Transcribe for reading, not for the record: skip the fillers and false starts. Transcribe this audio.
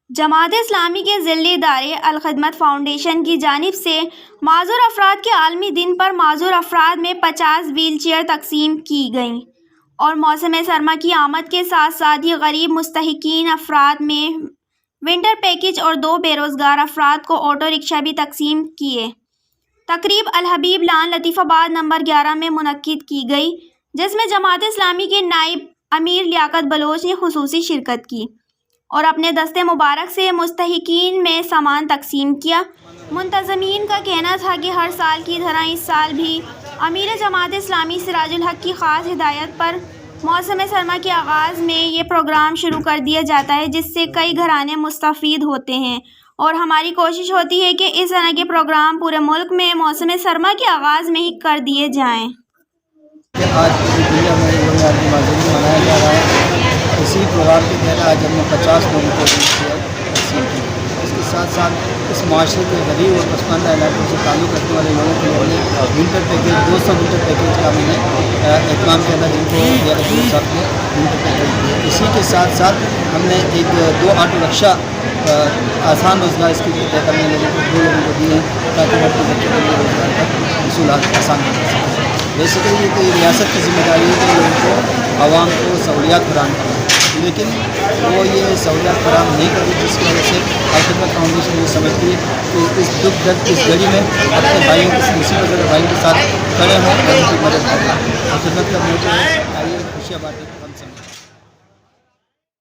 جماعت اسلامی کے ذیلی ادارے الخدمت فاؤنڈیشن کی جانب سے معذور افراد کے عالمی دن پر معذور افراد میں 50 ویل چیئر تقسیم کی گئیں اور موسم سرما کی آمد کے ساتھ ساتھ ہی غریب مستحقین افراد میں ونٹر پیکج اور 2 بے روزگار افراد کو آٹو رکشہ بھی تقسیم کیے۔ تقریب الحبیب لان لطیف آباد نمبر 11 میں منعقد کی گئی، جس میں جماعت اسلامی کے نائب امیر لیاقت بلوچ نے خصوصی شرکت کی اور اپنے دستے مبارک سے مستحقین میں سامان تقسیم کیا۔ منتظمین کا کہنا تھا کہ ہر سال کی طرح اس سال بھی امیر جماعت اسلامی سراج الحق کی خاص ہدایت پر موسم سرما کے آغاز میں یہ پروگرام شروع کر دیا جاتا ہے، جس سے کئی گھرانے مستفید ہوتے ہیں اور ہماری کوشش ہوتی ہے کہ اس طرح کے پروگرام پورے ملک میں موسم سرما کے آغاز میں ہی کر دیے جائیں۔ آج پوری دنیا میں یوم عالمی معذور منایا جا رہا ہے۔ اسی پروگرام کے تحت آج ہم نے 50 لوگوں کو تقسیم کی۔ اس کے ساتھ ساتھ اس معاشرے کے غریب اور پسماندہ علاقوں سے تعلق رکھنے والے لوگوں کے لیے ہم نے ونٹر پیکیج 200 ونٹر پیکیج کا ہم نے اہتمام کیا تھا، جن کو صاحب نے ونٹر پیکیج دیا۔ اسی کے ساتھ ساتھ ہم نے 2 آٹو رکشہ آسان روزگار اس کے تحت ہم نے لوگوں کو 2 لوگوں کو دیے ہیں، تاکہ ہر کوئی بچے کو روزگار کا حصولات آسان بنا سکے۔ بیسیکلی یہ تو ریاست کی ذمہ داری ہے کہ لوگوں کو عوام کو سہولیات فراہم کرنا، لیکن وہ یہ سہولیات فراہم نہیں کرتی، جس کی وجہ سے الخدمت فاؤنڈیشن یہ سمجھتی ہے کہ اس دکھ درد اس گھڑی میں اپنے بھائیوں کی مصیبت بھائیوں کے ساتھ کھڑے ہوں اور ان کی مدد کریں۔ الخدمت کا موٹو ہے، آئیے خوشیاں بانٹیں۔